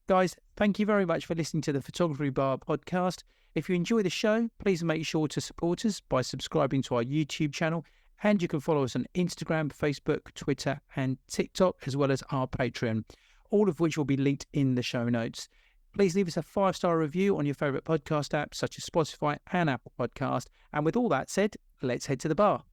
Guys, thank you very much for listening to the Photography Bar podcast. If you enjoy the show, please make sure to support us by subscribing to our YouTube channel, and you can follow us on Instagram, Facebook, Twitter, and TikTok, as well as our Patreon, all of which will be linked in the show notes. Please leave us a 5-star review on your favourite podcast app, such as Spotify and Apple Podcast. And with all that said, let's head to the bar.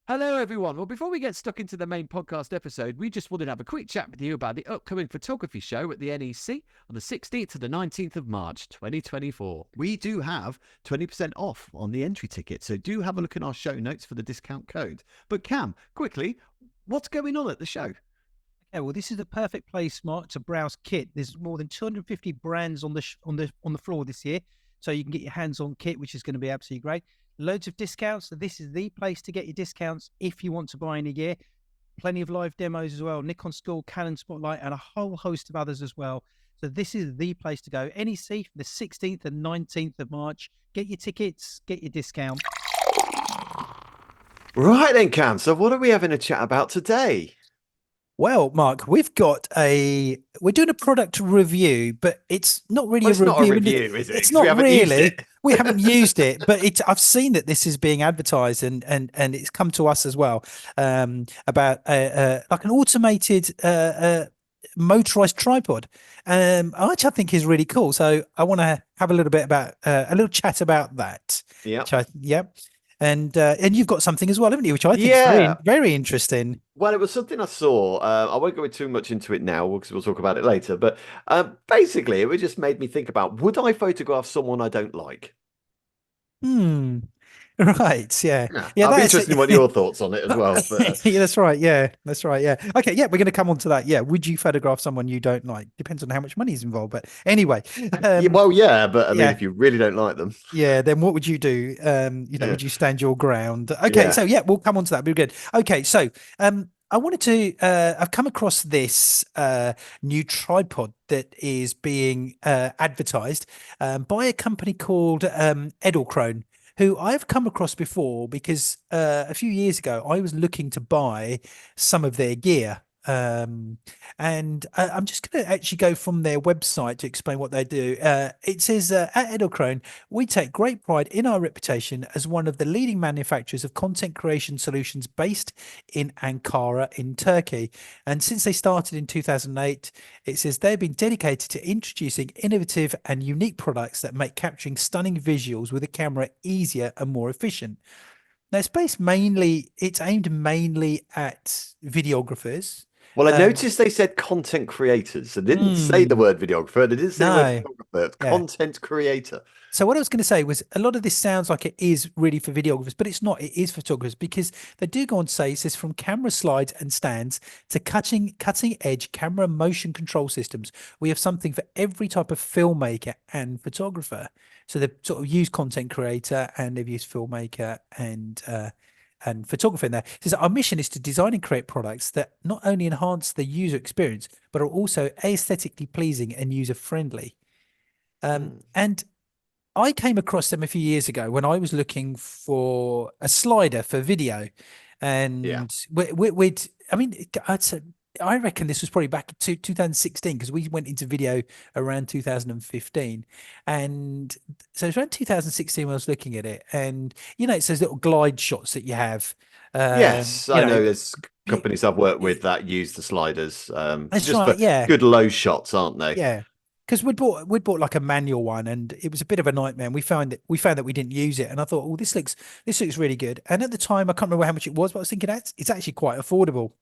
Hello, everyone. Well, before we get stuck into the main podcast episode, we just wanted to have a quick chat with you about the upcoming photography show at the NEC on the 16th to the 19th of March, 2024. We do have 20% off on the entry ticket, so do have a look in our show notes for the discount code. But Cam, quickly, what's going on at the show? Okay, well, this is the perfect place, Mark, to browse kit. There's more than 250 brands on the floor this year, so you can get your hands on kit, which is going to be absolutely great. Loads of discounts. So this is the place to get your discounts if you want to buy in a year. Plenty of live demos as well. Nikon School, Canon Spotlight, and a whole host of others as well. So this is the place to go. NEC, the 16th and 19th of March. Get your tickets, get your discount. Right then, Cam. So what are we having a chat about today? Well, Mark, we're doing a product review, but it's not really It's not a review, is it? It's 'Cause not we haven't used really. it. We haven't used it, but I've seen that this is being advertised and it's come to us as well, about like an automated motorized tripod, which I think is really cool. So I want to have a little bit about a little chat about that. Yeah. And you've got something as well, haven't you? Which I think is Yeah. very interesting. Well, it was something I saw. I won't go too much into it now because we'll talk about it later. But basically, it just made me think about, would I photograph someone I don't like? Right. Yeah. I'd be interested in what your thoughts on it as well. But, Yeah, that's right. Yeah, that's right. Yeah. Okay. Yeah, we're going to come on to that. Yeah. Would you photograph someone you don't like? Depends on how much money is involved. But anyway. but I mean, yeah. if you really don't like them. Yeah. Then what would you do? Would you stand your ground? Okay. Yeah. So we'll come on to that. Be good. Okay. So, I wanted to, I've come across this new tripod that is being advertised by a company called Edelkrone, who I've come across before because a few years ago I was looking to buy some of their gear. And I'm just going to actually go from their website to explain what they do. It says, at Edelkrone, we take great pride in our reputation as one of the leading manufacturers of content creation solutions based in Ankara in Turkey. And since they started in 2008, it says they've been dedicated to introducing innovative and unique products that make capturing stunning visuals with a camera easier and more efficient. Now, it's aimed mainly at videographers. Well, I noticed they said content creators. So they didn't say the word videographer. They didn't say the word photographer. It's content creator. So what I was going to say was a lot of this sounds like it is really for videographers, but it's not. It is photographers because they do go on to say it says from camera slides and stands to cutting edge camera motion control systems. We have something for every type of filmmaker and photographer. So they've sort of used content creator and they've used filmmaker and photographer in there. It says our mission is to design and create products that not only enhance the user experience, but are also aesthetically pleasing and user friendly. And I came across them a few years ago when I was looking for a slider for video, and I reckon this was probably back to 2016 because we went into video around 2015, and so it's around 2016 when I was looking at it, and it's those little glide shots that you have. Yes, I know there's companies I've worked with that use the sliders. That's just right. for good low shots, aren't they? Yeah. Because we'd bought like a manual one, and it was a bit of a nightmare. And we found that we didn't use it, and I thought, oh, this looks really good. And at the time, I can't remember how much it was, but I was thinking it's actually quite affordable.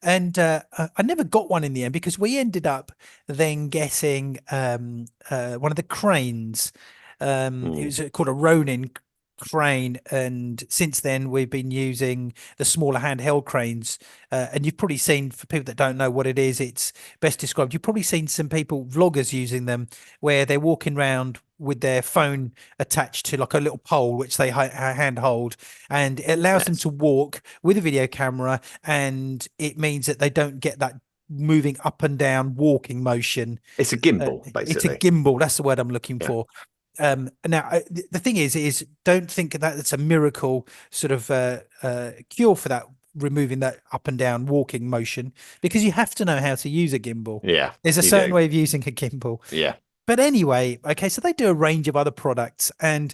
And I never got one in the end because we ended up then getting one of the cranes. It was called a Ronin crane, and since then we've been using the smaller handheld cranes. And you've probably seen, for people that don't know what it is, it's best described. You've probably seen some people, vloggers, using them where they're walking around with their phone attached to like a little pole which they hand hold, and it allows them Yes. to walk with a video camera, and it means that they don't get that moving up and down walking motion. It's a gimbal, It's a basically. gimbal, that's the word I'm looking Yeah. for. Now the thing is don't think that it's a miracle sort of cure for that, removing that up and down walking motion, because you have to know how to use a gimbal. Yeah. There's a you certain do. way of using a gimbal. Yeah. But anyway, okay, so they do a range of other products, and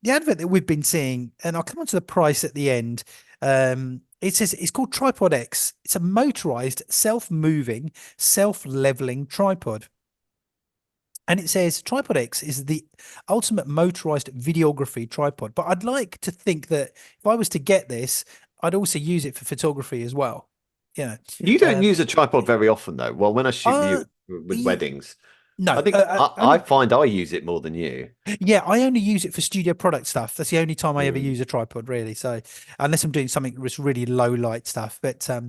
the advert that we've been seeing, and I'll come on to the price at the end. It says it's called Tripod X. It's a motorized, self-moving, self-leveling tripod. And it says Tripod X is the ultimate motorized videography tripod. But I'd like to think that if I was to get this, I'd also use it for photography as well. You don't Um, use a tripod very often, though. Well, when I shoot uh, you with ye- weddings, no, I think I find I use it more than you. yeah, I only use it for studio product stuff. That's the only time I ever Mm. use a tripod, really. So unless I'm doing something that's really low light stuff. But it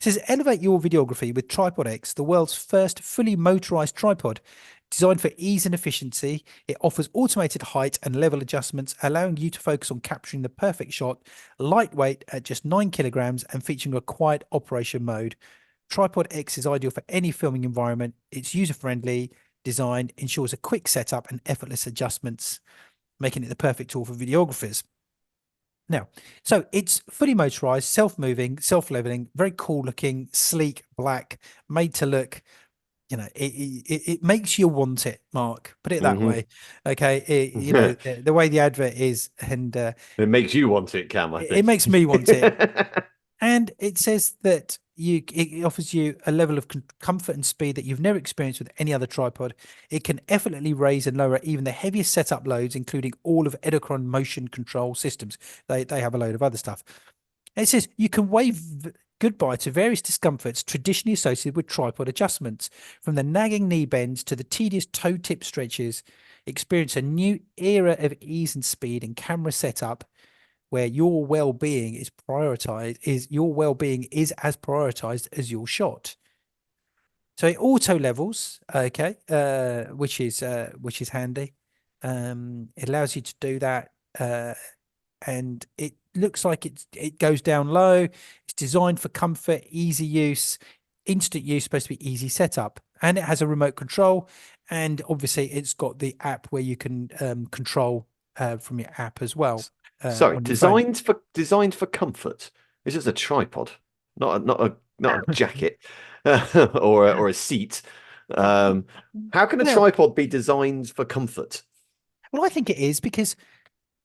says elevate your videography with Tripod X, the world's first fully motorized tripod. Designed for ease and efficiency, it offers automated height and level adjustments, allowing you to focus on capturing the perfect shot, lightweight at just 9 kilograms and featuring a quiet operation mode. Tripod X is ideal for any filming environment. It's user-friendly design, ensures a quick setup and effortless adjustments, making it the perfect tool for videographers. Now, so it's fully motorized, self-moving, self-leveling, very cool looking, sleek, black, made to look, it makes you want it, Mark. Put it that Mhm. way. Okay. The way the advert is, and It makes you want it, Cam, I it think. makes me want it. And it says that it offers you a level of comfort and speed that you've never experienced with any other tripod. It can effortlessly raise and lower even the heaviest setup loads, including all of Edochron motion control systems. They have a load of other stuff. And it says you can wave goodbye to various discomforts traditionally associated with tripod adjustments, from the nagging knee bends to the tedious toe tip stretches. Experience a new era of ease and speed in camera setup, where your well-being is prioritized, is as prioritized as your shot. So it auto levels, okay, which is handy. It allows you to do that, and it looks like it goes down low. It's designed for comfort, easy use, instant use, supposed to be easy setup, and it has a remote control, and obviously it's got the app where you can control from your app as well. Sorry, on your phone. designed for comfort. It's just a tripod, not a jacket or a seat. How can a Well- tripod be designed for comfort? Well, I think it is because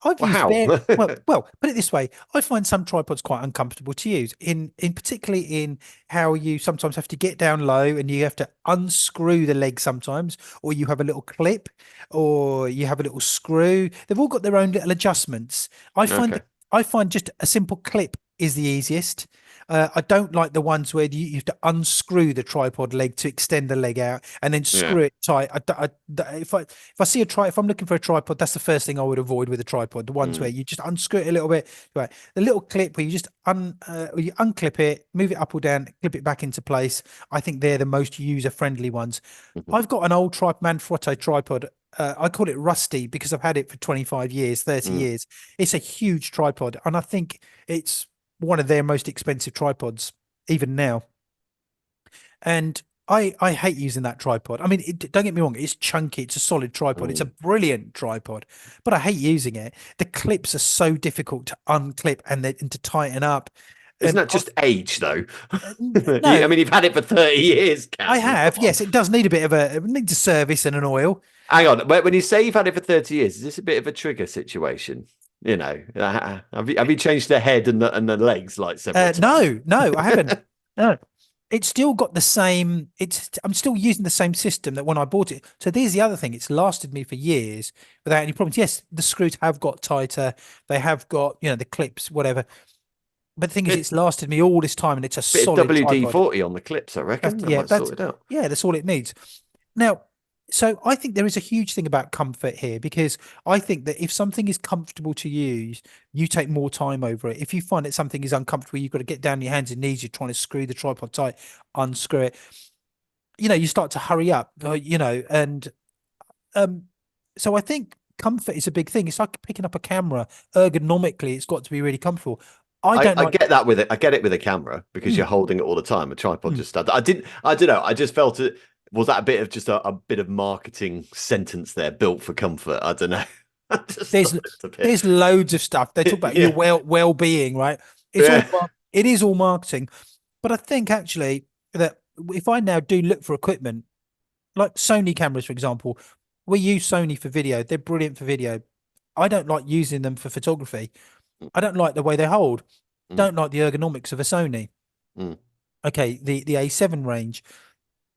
I've Well, used how? well, put it this way, I find some tripods quite uncomfortable to use, in particularly in how you sometimes have to get down low and you have to unscrew the leg sometimes, or you have a little clip, or you have a little screw. They've all got their own little adjustments. Okay. I find just a simple clip is the easiest. I don't like the ones where you have to unscrew the tripod leg to extend the leg out and then screw it tight. If I'm looking for a tripod, that's the first thing I would avoid with a tripod. The ones where you just unscrew it a little bit, right? The little clip where you just you unclip it, move it up or down, clip it back into place. I think they're the most user-friendly ones. I've got an old Manfrotto tripod. I call it Rusty because I've had it for 25 years, 30 years. It's a huge tripod, and I think it's one of their most expensive tripods even now. And I hate using that tripod. I mean, don't get me wrong, it's chunky, it's a solid tripod, it's a brilliant tripod, but I hate using it. The clips are so difficult to unclip and to tighten up. Isn't And that just age, though? no, I mean, you've had it for 30 years, Cam. I have. Come Yes, on. it does need it needs a service and an oil. Hang on. When you say you've had it for 30 years, is this a bit of a trigger situation? Have you changed the head and the legs like several times? No, I haven't. No, it's still got the same. I'm still using the same system that when I bought it. So there's the other thing. It's lasted me for years without any problems. Yes, the screws have got tighter. They have got, the clips, whatever. But the thing is, it's lasted me all this time, and it's a Bit of solid tripod. WD-40 on the clips, I reckon. That might sort it out. Yeah, that's all it needs. Now, So I think there is a huge thing about comfort here, because I think that if something is comfortable to use, you take more time over it. If you find that something is uncomfortable, you've got to get down on your hands and knees, you're trying to screw the tripod tight, unscrew it. You start to hurry up, and um, so I think comfort is a big thing. It's like picking up a camera. Ergonomically, it's got to be really comfortable. I don't I like. get that with it. I get it with a camera because you're Mm, holding it all the time. A tripod mm. just I didn't. I don't know. I just felt it. Was that a bit of just a bit of marketing sentence there, built for comfort? I don't know. I just There's thought it's a bit. there's loads of stuff. They talk about your Yeah. well-being, right? It's all Yeah. it is all marketing. But I think actually that if I now do look for equipment, like Sony cameras, for example, we use Sony for video. They're brilliant for video. I don't like using them for photography. I don't like the way they hold. Mm, Don't like the ergonomics of a Sony. mm, Okay, the A7 range,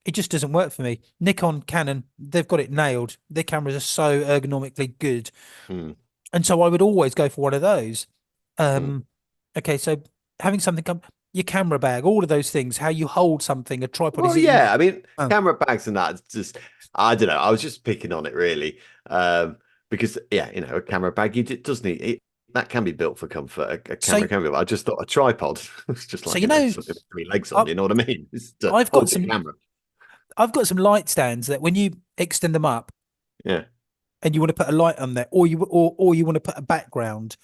it just doesn't work for me. Nikon, Canon, they've got it nailed. Their cameras are so ergonomically good, mm, and so I would always go for one of those. mm. Okay, so having something come, your camera bag, all of those things, how you hold something, a tripod Well, is easy. yeah. I mean, Oh, camera bags and that. It's just I don't know. I was just picking on it really, because yeah, a camera bag it does need it. That can be built for comfort. A so camera can be. I just thought a tripod was just so like something with three legs on. I, You know what I mean? It's to I've got hold your some camera. I've got some light stands that when you extend them up Yeah. and you want to put a light on there, or you want to put a background,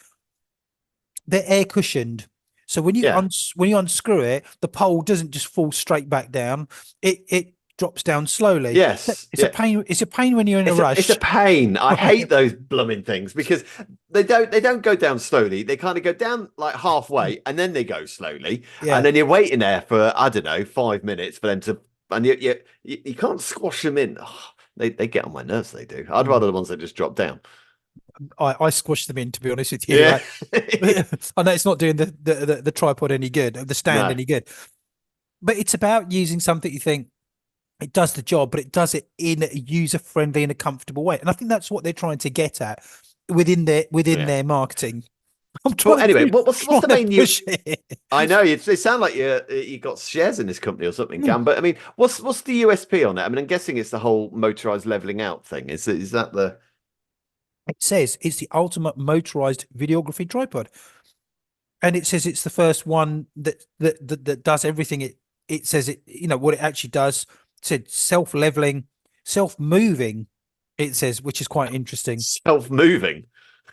they're air cushioned. So Yeah. when you unscrew it, the pole doesn't just fall straight back down. It drops down slowly. Yes. It's a Yeah. pain. It's a pain when you're in a It's a rush. pain. I hate those blooming things because they don't go down slowly. They kind of go down like halfway and then they go slowly. And Yeah. then you're waiting there for, I don't know, 5 minutes for them to, and you can't squash them in. Oh, they get on my nerves, they do. I'd Mm. rather the ones that just drop down. I squashed them in, to be honest with you. Yeah. Right? I know it's not doing the tripod any good, the stand No. any good, but it's about using something you think it does the job, but it does it in a user friendly and a comfortable way. And I think that's what they're trying to get at within Yeah. their marketing. I'm Well, trying anyway, to what's the main push it. I know they sound like you got shares in this company or something, Mm. Cam. But I mean, what's the USP on it? I mean, I'm guessing it's the whole motorized leveling out thing. Is that the It says it's the ultimate motorized videography tripod, and it says it's the first one that does everything. It says it, what it actually does. It said self leveling, self moving. It says, which is quite interesting. self-moving?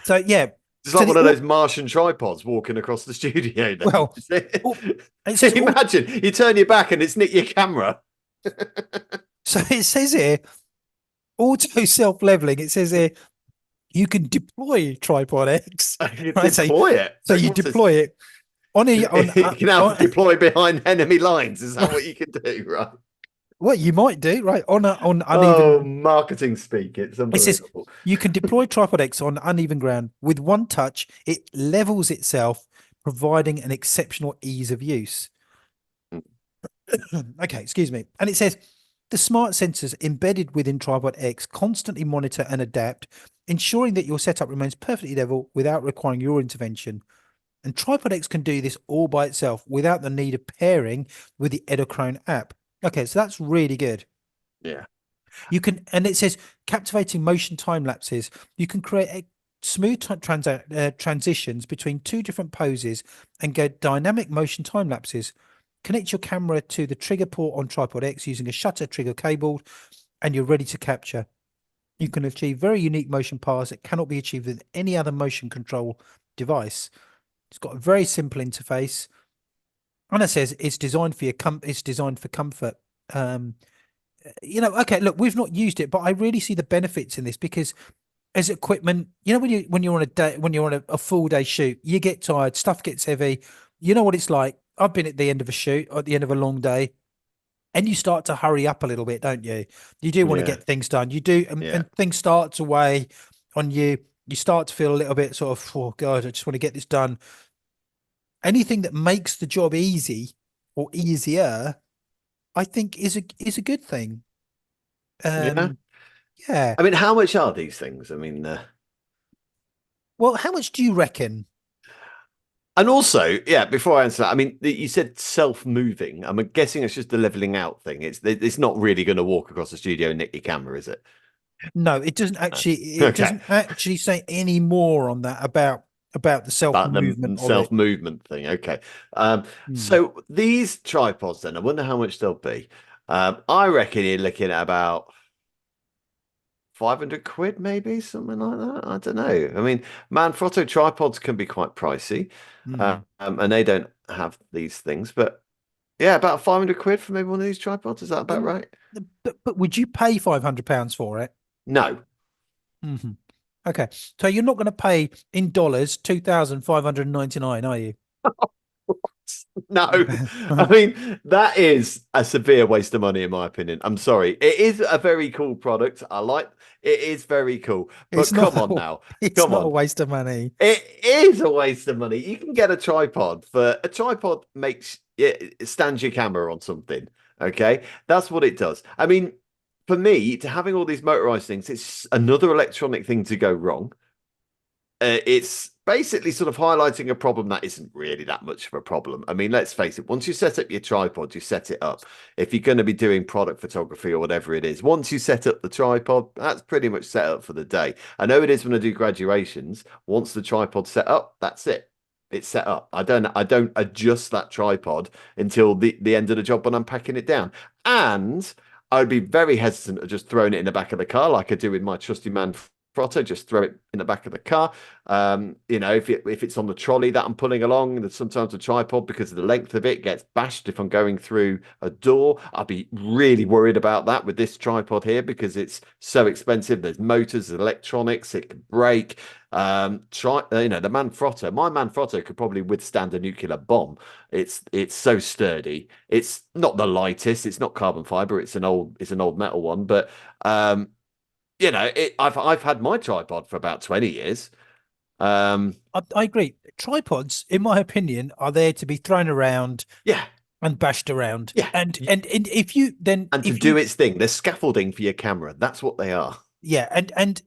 So yeah, It's so like the one of those Martian tripods walking across the studio. Then. well, Is it? it says Imagine you turn your back and it's nick your camera. so it says here auto self leveling. It says here you can deploy Tripod X. You Right, deploy it. so you What's this? deploy it on a You can now deploy behind enemy lines. Is that what you can do? Right. what you might do, right, on uneven. Oh, marketing speak. It's It says unbelievable. you can deploy Tripod X on uneven ground with one touch. It levels itself, providing an exceptional ease of use. Okay, excuse me. And it says the smart sensors embedded within Tripod X constantly monitor and adapt, ensuring that your setup remains perfectly level without requiring your intervention. And Tripod X can do this all by itself without the need of pairing with the Edochron app. Okay, so that's really good. Yeah. You can, and it says captivating motion time lapses. You can create smooth transitions between two different poses and go dynamic motion time lapses. Connect your camera to the trigger port on Tripod X using a shutter trigger cable, and you're ready to capture. You can achieve very unique motion paths that cannot be achieved with any other motion control device. It's got a very simple interface, and it says it's designed for it's designed for comfort. Okay, look, we've not used it, but I really see the benefits in this because as equipment, when you're on a day, when you're on a full day shoot, you get tired, stuff gets heavy. You know what it's like. I've been at the end of a shoot, at the end of a long day, and you start to hurry up a little bit, don't you? You do want to Yeah. get things done. You do, Yeah. and things start to weigh on you. You start to feel a little bit sort of, oh God, I just want to get this done. Anything that makes the job easy or easier, I think is a good thing. Yeah. Yeah. I mean, how much are these things? I mean, Well, how much do you reckon? And also, yeah, before I answer that, I mean, you said self-moving. I'm guessing it's just a leveling out thing. It's not really going to walk across the studio and nick your camera, is it? No, it doesn't No. actually. It Okay. doesn't actually say any more on that about the self About the movement of it. self-movement thing. Okay. Hmm. So these tripods, then, I wonder how much they'll be. I reckon you're looking at about 500 quid, maybe something like that. I don't know. I mean, Manfrotto tripods can be quite pricey, Hmm. and they don't have these things. But yeah, about 500 quid for maybe one of these tripods. Is that about right? But would you pay £500 for it? No, Hmm. Okay, so you're not going to pay in dollars 2,599, are you? no. I mean, that is a severe waste of money, in my opinion. I'm sorry. It is a very cool product. I like it. Is very cool. But It's not. come on now. It's Come not a on. waste of money. It is a waste of money. You can get a tripod for a tripod makes it stands your camera on something. Okay, that's what it does. I mean, for me, to having all these motorized things, it's another electronic thing to go wrong. It's basically sort of highlighting a problem that isn't really that much of a problem. I mean, let's face it, once you set up your tripod, you set it up. If you're going to be doing product photography or whatever it is, once you set up the tripod, that's pretty much set up for the day. I know it is when I do graduations. Once the tripod's set up, that's it. It's set up. I don't adjust that tripod until the end of the job when I'm packing it down. And I'd be very hesitant of just throwing it in the back of the car like I do with my trusty Manfrotto, just throw it in the back of the car. If it's on the trolley that I'm pulling along, sometimes the tripod, because of the length of it, gets bashed if I'm going through a door. I'll be really worried about that with this tripod here because it's so expensive. There's motors, there's electronics, it can break. The Manfrotto, my Manfrotto could probably withstand a nuclear bomb. It's so sturdy. It's not the lightest. It's not carbon fiber. It's an old metal one, but I've had my tripod for about 20 years. I agree. Tripods, in my opinion, are there to be thrown around Yeah, and bashed around. yeah. And if you then And to if do you its thing, they're scaffolding for your camera. That's what they are. yeah, and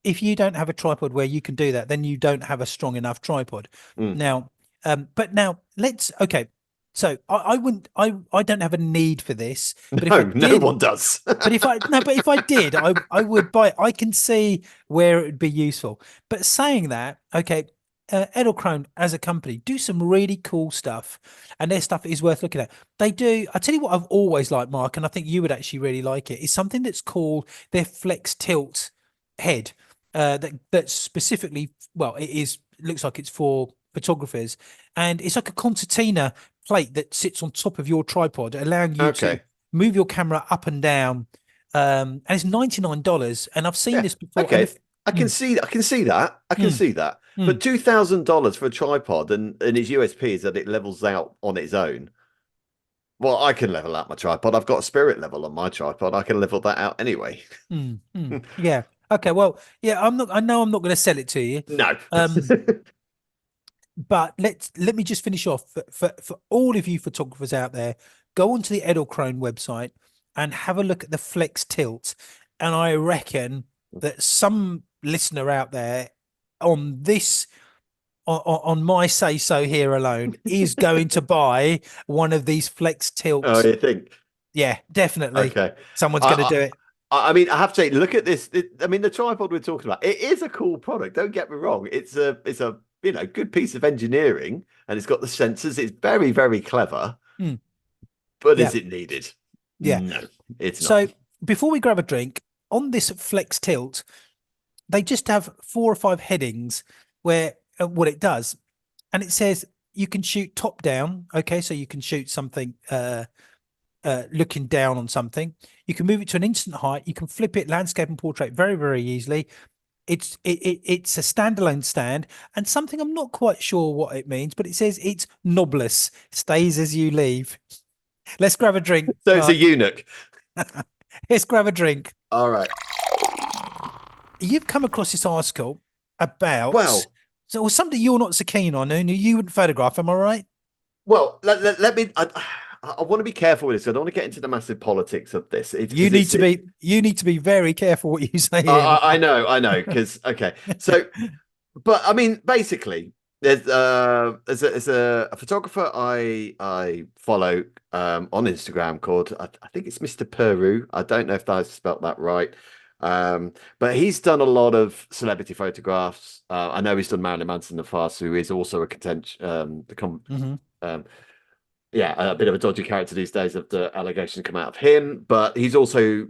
if you don't have a tripod where you can do that, then you don't have a strong enough tripod. Mm. Now, but now let's okay. So I wouldn't I don't have a need for this, but if I No, no did, one does. but if I did, I would buy. I can see where it would be useful. But saying that, okay, Edelkrone as a company do some really cool stuff, and their stuff is worth looking at. They do. I tell you what, I've always liked, Mark, and I think you would actually really like it. Is something that's called their Flex Tilt head. That's specifically, well, it looks like it's for photographers, and it's like a concertina plate that sits on top of your tripod, allowing you to Okay. move your camera up and down. And it's $99, and I've seen Yeah. this before. Okay. And I can see that. I can see that. I can see that. But $2,000 for a tripod and its USP is that it levels out on its own. Well, I can level out my tripod. I've got a spirit level on my tripod. I can level that out anyway. Yeah. Okay. Well, yeah. I know I'm not going to sell it to you. No. But let me just finish off for all of you photographers out there. Go onto the Edelkrone website and have a look at the Flex Tilt, and I reckon that some listener out there on this on my say so here alone is going to buy one of these Flex Tilts. Oh, you think? Yeah, definitely. Okay. Someone's going to do it. I mean, I have to say, look at this. I mean, the tripod we're talking about, it is a cool product. Don't get me wrong. It's a good piece of engineering, and it's got the sensors. It's very, very clever. But Yeah. is it needed? Yeah. No, it's So not. before we grab a drink, on this Flex Tilt, they just have 4 or 5 headings where what it does, and it says you can shoot top down. Okay, so you can shoot something looking down on something. You can move it to an instant height. You can flip it landscape and portrait very, very easily. It's a standalone stand, and something I'm not quite sure what it means, but it says it's knobless, stays as you leave. Let's grab a drink. So it's a eunuch. Let's grab a drink. All right. You've come across this article about Well, something you're not so keen on, and you wouldn't photograph. Am I right? well, let me. I want to be careful with this. I don't want to get into the massive politics of this. You need to be very careful what you say. I know, because okay. So, but I mean, basically, there's a photographer I follow on Instagram called I think it's Mr. Peru. I don't know if I spelt that right. But he's done a lot of celebrity photographs. I know he's done Marilyn Manson in the past, who is also a Mhm. yeah, a bit of a dodgy character these days of the allegations come out of him. But he's also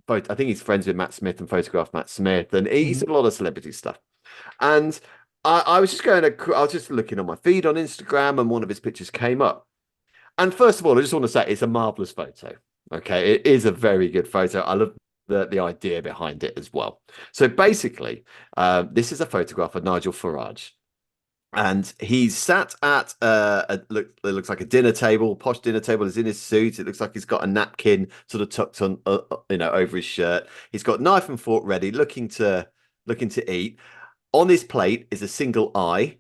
I think he's friends with Matt Smith and photographed Matt Smith, and he's done a lot of celebrity stuff. And I was just I was just looking on my feed on Instagram, and one of his pictures came up. And first of all, I just want to say it's a marvelous photo. Okay, it is a very good photo. I love the idea behind it as well. So basically, this is a photograph of Nigel Farage. And he's sat at it looks like a dinner table, posh dinner table. Is in his suit. It looks like he's got a napkin sort of tucked on, over his shirt. He's got knife and fork ready, looking to eat. On his plate is a single eye,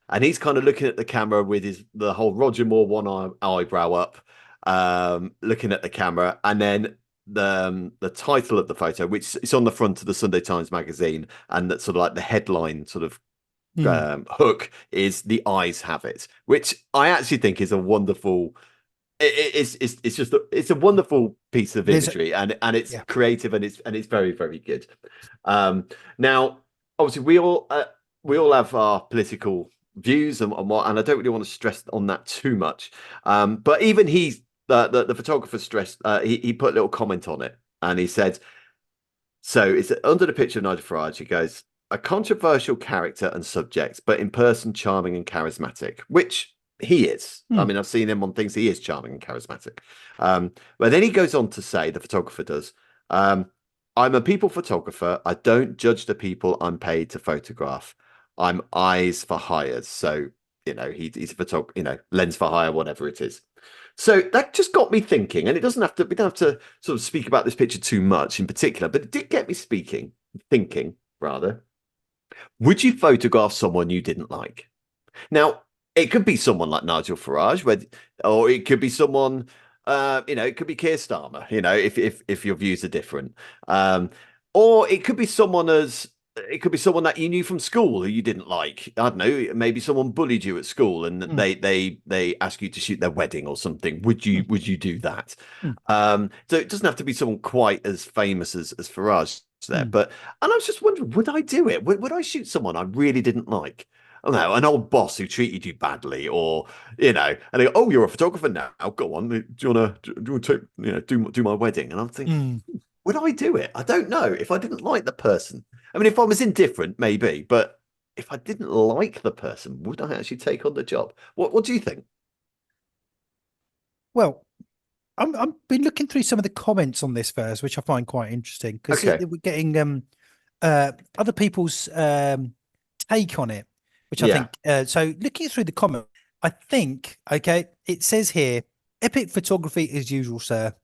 and he's kind of looking at the camera with the whole Roger Moore eyebrow up, looking at the camera, and then the title of the photo, which is on the front of the Sunday Times magazine, and that's sort of like the headline sort of hook is "The Eyes Have It," which I actually think is a wonderful. It's a wonderful piece of imagery, and it's creative, and it's very, very good. Now, obviously, we all have our political views and what, and I don't really want to stress on that too much. But even the photographer stressed, he put a little comment on it, and he said, so it's under the picture of Nigel Farage. He goes, a controversial character and subject, but in person charming and charismatic, which he is. I mean, I've seen him on things. He is charming and charismatic. But then he goes on to say, the photographer does, I'm a people photographer. I don't judge the people I'm paid to photograph. I'm eyes for hires. So, he's a photographer, lens for hire, whatever it is. So that just got me thinking, and we don't have to sort of speak about this picture too much in particular, but it did get me thinking rather. Would you photograph someone you didn't like? Now, it could be someone like Nigel Farage, or it could be someone, it could be Keir Starmer, if your views are different. Or it could be someone that you knew from school who you didn't like. I don't know, maybe someone bullied you at school and they ask you to shoot their wedding or something. Would you do that? So it doesn't have to be someone quite as famous as Farage there. And I was just wondering, would I do it? Would I shoot someone I really didn't like? Oh no, an old boss who treated you badly, or and they go, "Oh, you're a photographer now. Go on, do you want to do my wedding?" And I'm thinking, would I do it? I don't know. If I didn't like the person, I mean, if I was indifferent, maybe, but if I didn't like the person, would I actually take on the job? What do you think? Well, I've been looking through some of the comments on this first, which I find quite interesting, because we're getting other people's take on it, which I think. So looking through the comment, I think it says here, epic photography as usual, sir.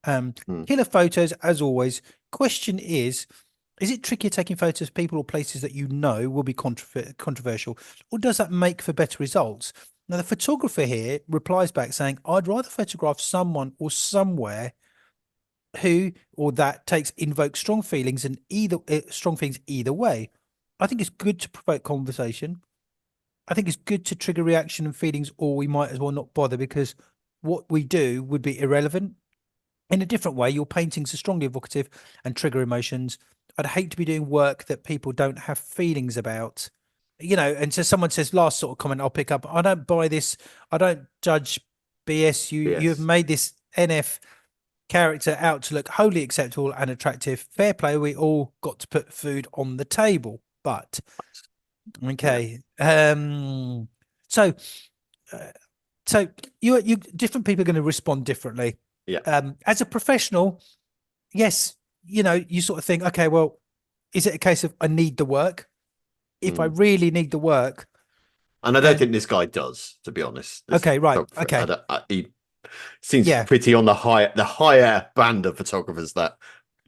Killer photos as always. Question is it trickier taking photos of people or places that will be controversial, or does that make for better results? Now, the photographer here replies back saying, I'd rather photograph someone or somewhere who or that invokes strong feelings either way. I think it's good to provoke conversation. I think it's good to trigger reaction and feelings, or we might as well not bother, because what we do would be irrelevant. In a different way, your paintings are strongly evocative and trigger emotions. I'd hate to be doing work that people don't have feelings about. And so someone says, last sort of comment I'll pick up, I don't buy this. I don't judge BS. You have made this NF character out to look wholly acceptable and attractive. Fair play. We all got to put food on the table. But, okay. So you different people are going to respond differently. Yeah. As a professional, yes, you sort of think, okay, well, is it a case of I need the work? If I really need the work, and I don't think this guy does, to be honest. Okay, right. Okay, he seems pretty on the higher band of photographers that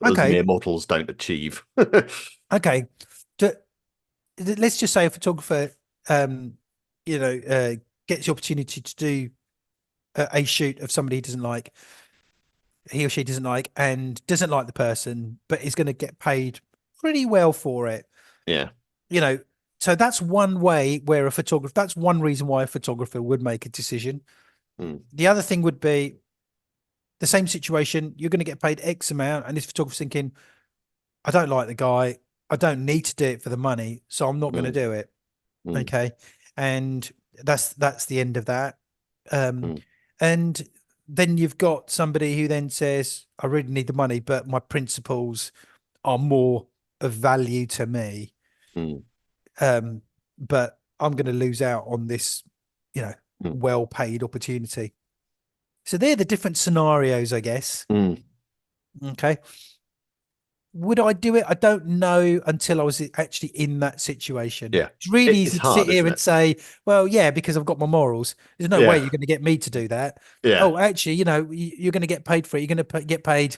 mere mortals don't achieve. Okay, let's just say a photographer, gets the opportunity to do a shoot of somebody he or she doesn't like, and doesn't like the person, but is going to get paid pretty well for it. Yeah. So that's one way where a photographer, that's one reason why a photographer would make a decision. The other thing would be the same situation. You're going to get paid X amount, and this photographer's thinking, I don't like the guy. I don't need to do it for the money, so I'm not going to do it. Okay. And that's the end of that. And then you've got somebody who then says, I really need the money, but my principles are more of value to me. But I'm going to lose out on this, well-paid opportunity. So they're the different scenarios, I guess. Okay. Would I do it? I don't know until I was actually in that situation. Yeah. It's really It's easy to hard, sit here isn't and it? say, well, yeah, because I've got my morals. There's no way Yeah. you're going to get me to do that. Yeah. Oh, actually, you're going to get paid for it. You're going to get paid,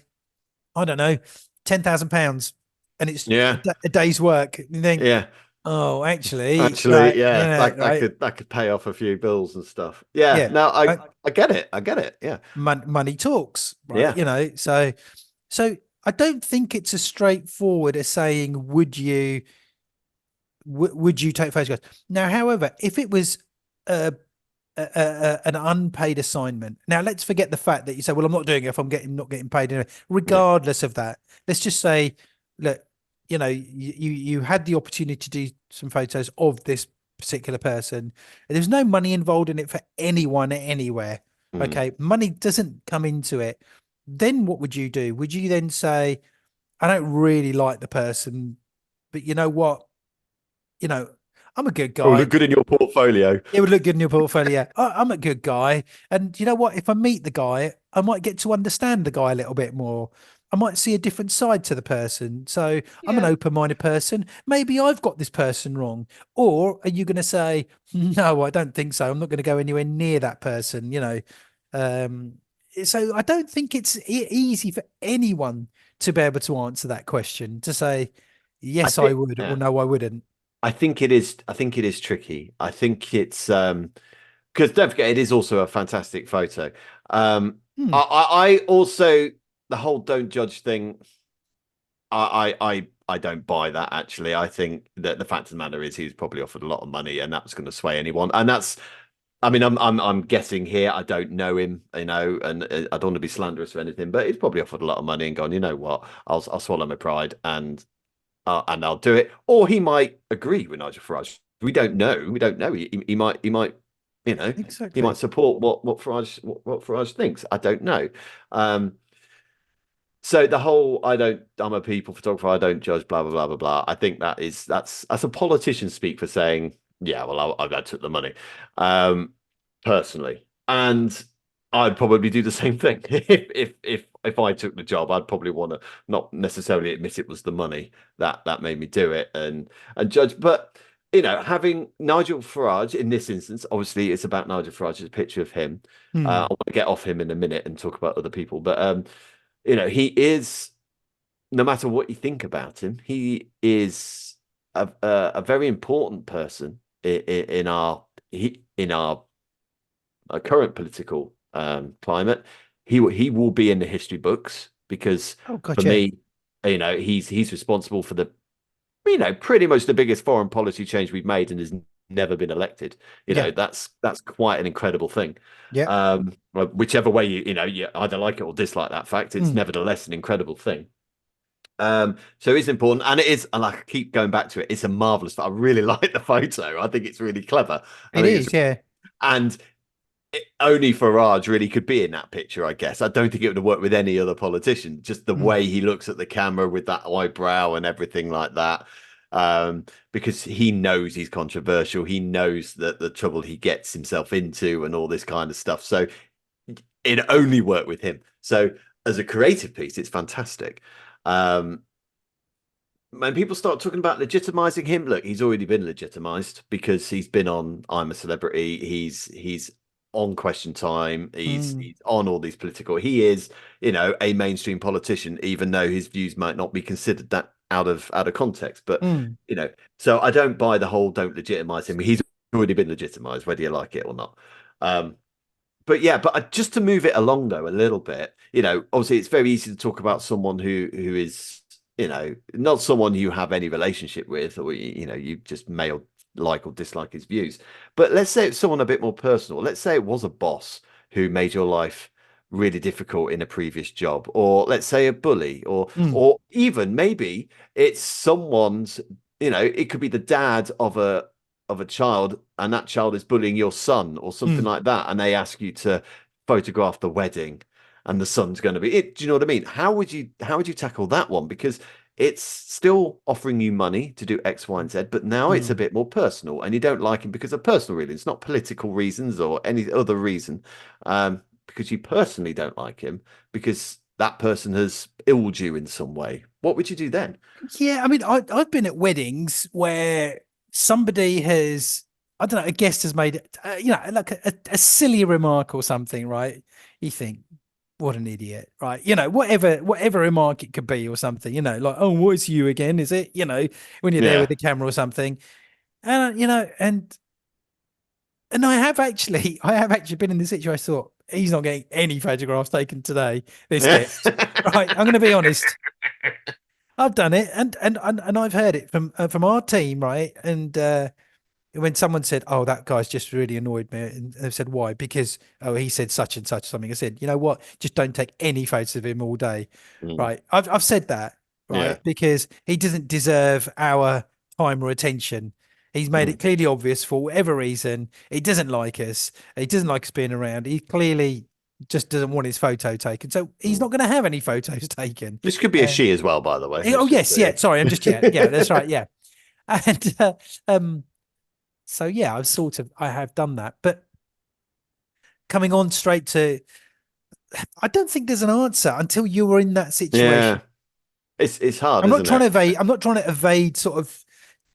I don't know, £10,000, and it's Yeah. a day's work. You think, Yeah. oh, actually, That could pay off a few bills and stuff. Yeah. Yeah. No, I get it. I get it. Yeah. Money talks, right? Yeah. So I don't think it's as straightforward as saying, would you take photographs? Now, however, if it was an unpaid assignment, now let's forget the fact that you say, well, I'm not doing it if I'm not getting paid anyway. Regardless of that, let's just say, look, you had the opportunity to do some photos of this particular person. There's no money involved in it for anyone anywhere. Okay, money doesn't come into it. Then what would you do? Would you then say, I don't really like the person, but you know what? I'm a good guy. Oh, look good in your portfolio. It would look good in your portfolio. I'm a good guy. And you know what? If I meet the guy, I might get to understand the guy a little bit more. I might see a different side to the person. So I'm an open-minded person. Maybe I've got this person wrong. Or are you going to say, no, I don't think so. I'm not going to go anywhere near that person, So I don't think it's easy for anyone to be able to answer that question, to say, yes, I would, or no, I wouldn't. I think it is tricky. I think it's because don't forget, it is also a fantastic photo. I also, the whole don't judge thing, I don't buy that, actually. I think that the fact of the matter is he's probably offered a lot of money, and that's going to sway anyone. And that's, I mean, I'm guessing here. I don't know him, and I don't want to be slanderous or anything, but he's probably offered a lot of money and gone, you know what, I'll swallow my pride and I'll do it. Or he might agree with Nigel Farage. We don't know. We don't know. He might, Exactly. he might support what Farage thinks. I don't know. So the whole I'm a people photographer, I don't judge, blah blah blah blah blah. I think that's a politician speak for saying, yeah, well, I took the money, personally, and I'd probably do the same thing if I took the job. I'd probably want to not necessarily admit it was the money that made me do it and judge. But having Nigel Farage in this instance, obviously it's about Nigel Farage. It's a picture of him. I want to get off him in a minute and talk about other people, but he is, no matter what you think about him, he is a very important person in our current political climate. He will be in the history books because for me, he's responsible for the pretty much the biggest foreign policy change we've made and has never been elected. That's quite an incredible thing. Whichever way you either like it or dislike that fact, it's nevertheless an incredible thing. So it's important, and it is, and I keep going back to it, it's a marvelous. I really like the photo. I think it's really clever. It is, yeah. And only Farage really could be in that picture, I guess. I don't think it would have worked with any other politician. Just the way he looks at the camera with that eyebrow and everything like that. Because he knows he's controversial. He knows that the trouble he gets himself into and all this kind of stuff. So it only worked with him. So as a creative piece, it's fantastic. When people start talking about legitimizing him, look, he's already been legitimized because he's been on I'm a Celebrity. He's on Question Time. He's on all these political. He is, a mainstream politician, even though his views might not be considered that out of context. But so I don't buy the whole don't legitimize him. He's already been legitimized, whether you like it or not. But just to move it along though a little bit, obviously it's very easy to talk about someone who is not someone you have any relationship with, or you just may or like or dislike his views. But let's say it's someone a bit more personal. Let's say it was a boss who made your life really difficult in a previous job, or let's say a bully, or Mm. or even maybe it's someone's, it could be the dad of a child, and that child is bullying your son or something like that, and they ask you to photograph the wedding, and the son's going to be it. Do you know what I mean? How would you tackle that one? Because it's still offering you money to do X, Y, and Z, but now it's a bit more personal, and you don't like him because of personal reasons, not political reasons or any other reason, because you personally don't like him because that person has illed you in some way. What would you do then? Yeah, I mean, I've been at weddings where somebody has, I don't know, a guest has made, like a silly remark or something, right? You think, what an idiot, right? Whatever remark it could be or something, like, oh, what is you again? Is it, when you're there with the camera or something, and and I have actually been in the situation. I thought he's not getting any photographs taken today. This guest, right? I'm going to be honest. I've done it, and I've heard it from our team, right? And when someone said, "Oh, that guy's just really annoyed me," and they've said, "Why?" Because he said such and such something. I said, "You know what? Just don't take any photos of him all day." Right? I've said that, right? Because he doesn't deserve our time or attention. He's made it clearly obvious for whatever reason. He doesn't like us. He doesn't like us being around. He clearly just doesn't want his photo taken. So he's not going to have any photos taken. This could be a she as well, by the way. Yes. Yeah. Sorry. I'm just, yeah, that's right. Yeah. And, so yeah, I have done that, but coming on straight to, I don't think there's an answer until you were in that situation. Yeah. It's hard. I'm not trying to evade sort of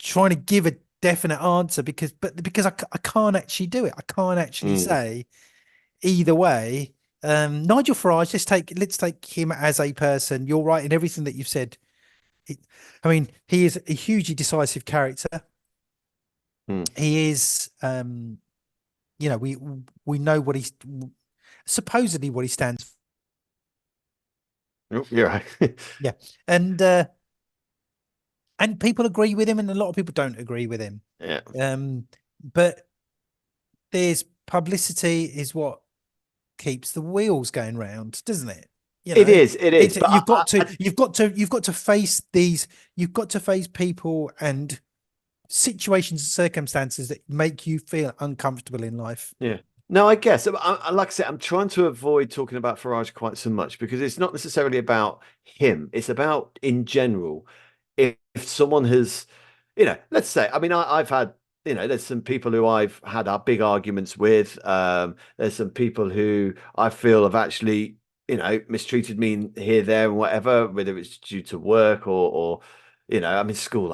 trying to give a definite answer because I can't actually do it. I can't actually say either way. Nigel Farage, let's take him as a person. You're right in everything that you've said. I mean, he is a hugely decisive character. He is, we know what he's supposedly what he stands for. Oh, you're right. Yeah, and people agree with him, and a lot of people don't agree with him. Yeah. But there's publicity is what keeps the wheels going round, doesn't it? It is. But you've got to face these. You've got to face people and situations and circumstances that make you feel uncomfortable in life. Yeah. No, I guess. Like I said, I'm trying to avoid talking about Farage quite so much because it's not necessarily about him. It's about in general. If someone has, let's say, I mean, I've had, there's some people who I've had our big arguments with. There's some people who I feel have actually, mistreated me here, there, and whatever, whether it's due to work or I mean, school,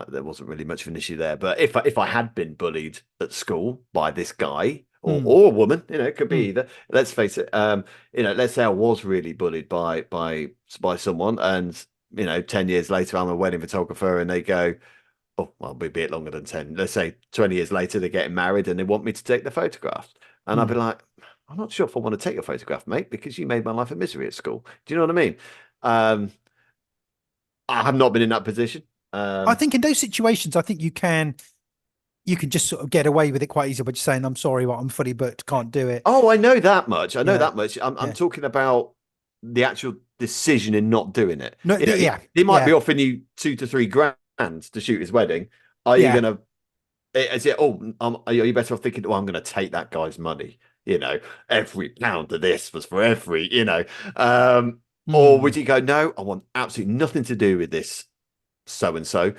there wasn't really much of an issue there. But if I had been bullied at school by this guy or a woman, it could be either. Let's face it. Let's say I was really bullied by someone, and 10 years later, I'm a wedding photographer, and they go, oh, well, it'll be a bit longer than 10. Let's say 20 years later, they're getting married, and they want me to take the photographs, and I'd be like, I'm not sure if I want to take your photograph, mate, because you made my life a misery at school. Do you know what I mean? I have not been in that position. I think in those situations, I think you can just sort of get away with it quite easily by just saying, I'm sorry, but I'm fully booked, can't do it. Oh, I know that much. I'm talking about the actual decision in not doing it. No, they might be offering you $2 to $3 grand to shoot his wedding. Are you going to, is it, are you better off thinking, I'm going to take that guy's money? Every pound of this was for every, or would you go, no, I want absolutely nothing to do with this so-and-so.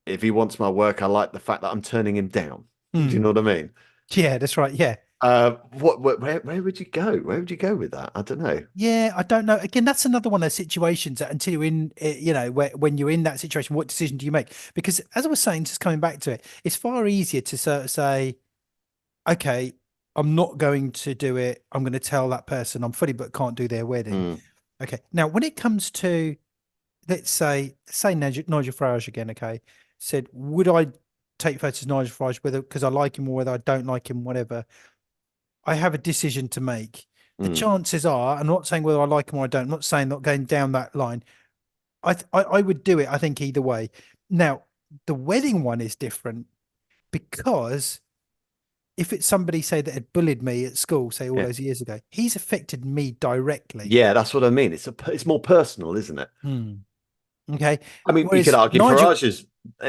If he wants my work, I like the fact that I'm turning him down. Do you know what I mean? Yeah, that's right. Yeah. Where would you go? Where would you go with that? I don't know. Yeah, I don't know. Again, that's another one of those situations that until you're in, when you're in that situation, what decision do you make? Because as I was saying, just coming back to it, it's far easier to sort of say, okay, I'm not going to do it. I'm going to tell that person I'm fully booked, can't do their wedding. Okay. Now, when it comes to, let's say Nigel Farage again, okay, said, would I take photos of Nigel Farage whether because I like him or whether I don't like him, whatever. I have a decision to make. The chances are, I'm not saying whether I like him or I don't, I'm not saying not going down that line. I would do it, I think, either way. Now, the wedding one is different because if it's somebody, say, that had bullied me at school, say all Yeah. those years ago, he's affected me directly. Yeah, that's what I mean. It's more personal, isn't it? Okay. I mean, you Whereas could argue Nigel, Farage is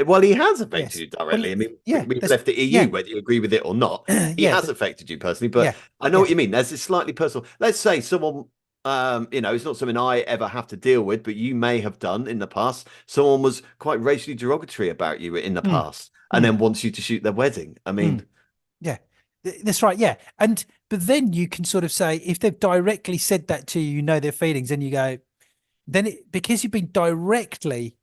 well, he has affected yes. you directly. Well, I mean, yeah, we've that's- left it to you yeah. whether you agree with it or not. He Yeah, has affected you personally, but yeah, I know what yes. you mean. There's this slightly personal. Let's say someone, it's not something I ever have to deal with, but you may have done in the past. Someone was quite racially derogatory about you in the past, and then wants you to shoot their wedding. I mean, yeah, that's right. Yeah, but then you can sort of say, if they've directly said that to you, you know their feelings, and you go, then because you've been directly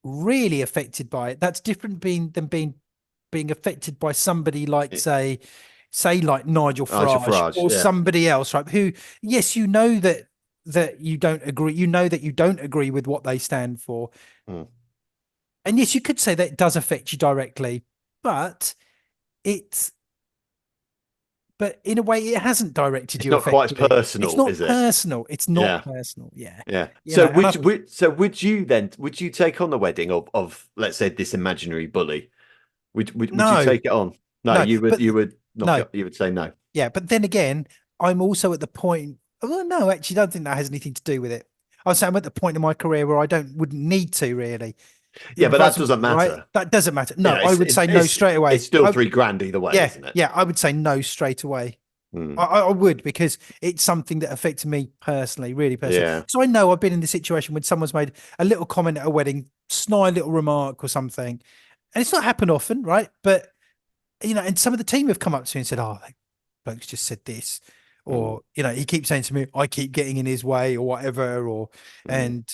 really affected by it, that's different than being affected by somebody like say like Nigel Farage or yeah. somebody else, right? Who, yes, you know that you don't agree, that you don't agree with what they stand for, and yes, you could say that it does affect you directly, but in a way, it hasn't directed It's you. not quite effectively. personal, It's not is it? personal. It's not Yeah. personal. Yeah. Yeah. You So know, and would you take on the wedding of let's say this imaginary bully? Would you No. take it on? No, No, you would but- you would no. not you would say no. Yeah, but then again, I'm also at the point. Well, no, actually, I don't think that has anything to do with it. I'm saying I'm at the point in my career where I wouldn't need to really. Yeah, but that If I- doesn't right? matter. That doesn't matter. No, Yeah, I would say no straight away. It's still I- $3,000 either way, Yeah, isn't it? yeah, I would say no straight away. Hmm. I would, because it's something that affected me personally, really personally. Yeah. So I know I've been in the situation when someone's made a little comment at a wedding, snide little remark or something, and it's not happened often, right? But and some of the team have come up to me and said, "Oh, that bloke's just said this," or he keeps saying to me, "I keep getting in his way," or whatever, or and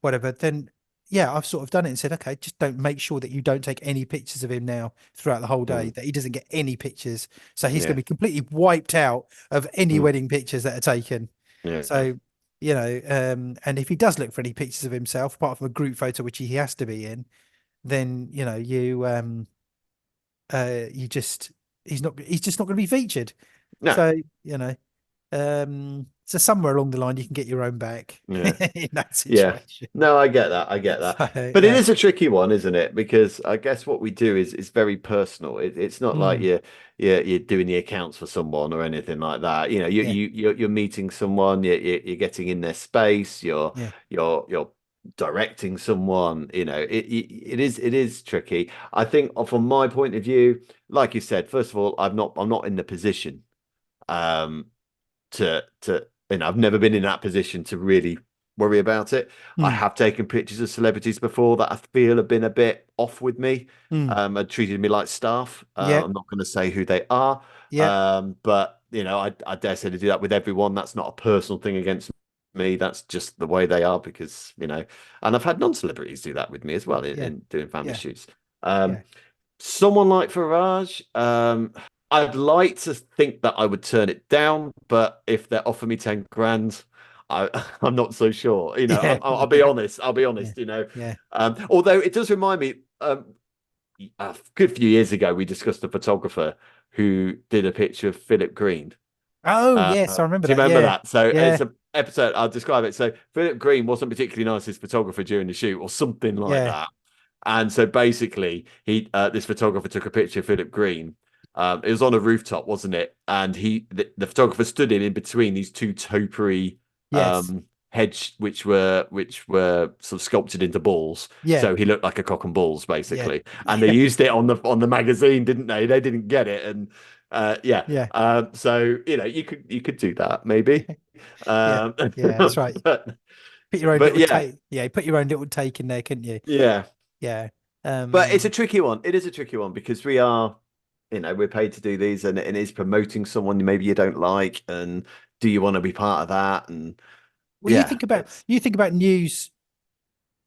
whatever. Then I've sort of done it and said, okay, just don't make sure that you don't take any pictures of him now throughout the whole day, that he doesn't get any pictures. So he's going to be completely wiped out of any wedding pictures that are taken. Yeah. So, and if he does look for any pictures of himself, apart from a group photo, which he has to be in, then, he's just not going to be featured. No. So, so somewhere along the line, you can get your own back Yeah. in that situation. No, I get that. So, But it is a tricky one, isn't it? Because I guess what we do is very personal. It's not like you're doing the accounts for someone or anything like that. You're meeting someone, you're getting in their space, you're directing someone. It is tricky. I think from my point of view, like you said, first of all, I'm not in the position to I've never been in that position to really worry about it. I have taken pictures of celebrities before that I feel have been a bit off with me, and treated me like staff. I'm not going to say who they are, but I dare say to do that with everyone. That's not a personal thing against me. That's just the way they are, because and I've had non-celebrities do that with me as well in doing family shoots. Someone like Farage, I'd like to think that I would turn it down, but if they offer me 10 grand, I'm not so sure. I'll be honest. Although it does remind me, a good few years ago, we discussed a photographer who did a picture of Philip Green. Oh, yes, I remember that. Do you remember that? So it's an episode. I'll describe it. So Philip Green wasn't particularly nice as photographer during the shoot, or something like that. And so basically, this photographer took a picture of Philip Green. It was on a rooftop, wasn't it? And the photographer stood in between these two topiary heads, which were sort of sculpted into balls. So he looked like a cock and balls, basically. And they used it on the magazine, didn't they? They didn't get it, and so you could do that, maybe. That's right. Put your own little take. Put your own little take in there, couldn't you? Yeah. But it's a tricky one. It is a tricky one, because we are, we're paid to do these, and it is promoting someone maybe you don't like, and do you want to be part of that? And you think about news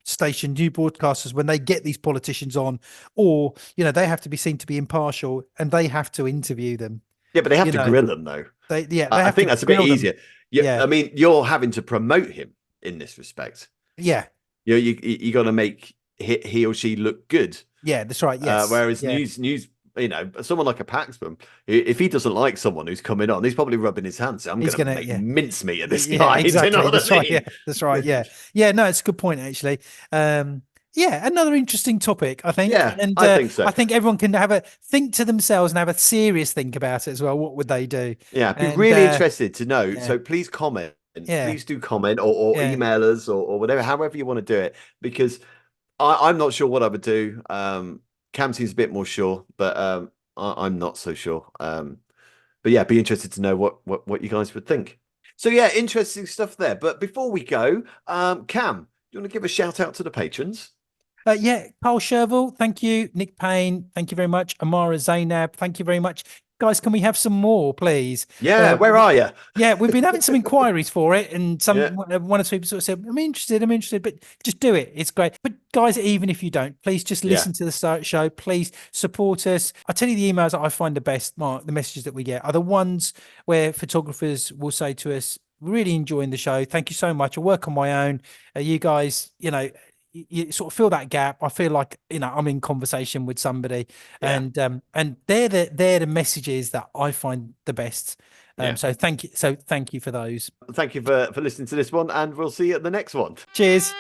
station, new broadcasters, when they get these politicians on, or they have to be seen to be impartial, and they have to interview them. Yeah, but they have to grill them, though. I think that's a bit easier. I mean, you're having to promote him in this respect. You got to make he or she look good. Yeah, that's right. Yes. Whereas news someone like a Paxman, if he doesn't like someone who's coming on, he's probably rubbing his hands. I'm He's going to gonna- make yeah. mincemeat of this Yeah, guy. exactly. Do you know what That's I right. mean? Yeah, that's right. Yeah. No, it's a good point actually. Yeah, another interesting topic, I think. Yeah, and I think so. I think everyone can have a think to themselves and have a serious think about it as well. What would they do? Yeah, I'd be And, really interested to know. yeah. So please comment. Yeah. Please do comment or Yeah. email us or whatever, however you want to do it, because I'm not sure what I would do. Cam seems a bit more sure, but I'm not so sure. But yeah, be interested to know what you guys would think. So yeah, interesting stuff there. But before we go, Cam, do you want to give a shout out to the patrons? Yeah, Carl Sherville, thank you. Nick Payne, thank you very much. Amara Zainab, thank you very much. Guys, can we have some more, please? Yeah, where are you? Yeah, we've been having some inquiries for it, and Yeah. one or two people sort of said, I'm interested, but just do it. It's great. But guys, even if you don't, please just listen to the show. Please support us. I tell you, the emails that I find the best, Mark, the messages that we get are the ones where photographers will say to us, really enjoying the show. Thank you so much. I work on my own. You guys, you sort of fill that gap. I feel like I'm in conversation with somebody, and they're the messages that I find the best. So thank you for those. Thank you for listening to this one, and we'll see you at the next one. Cheers.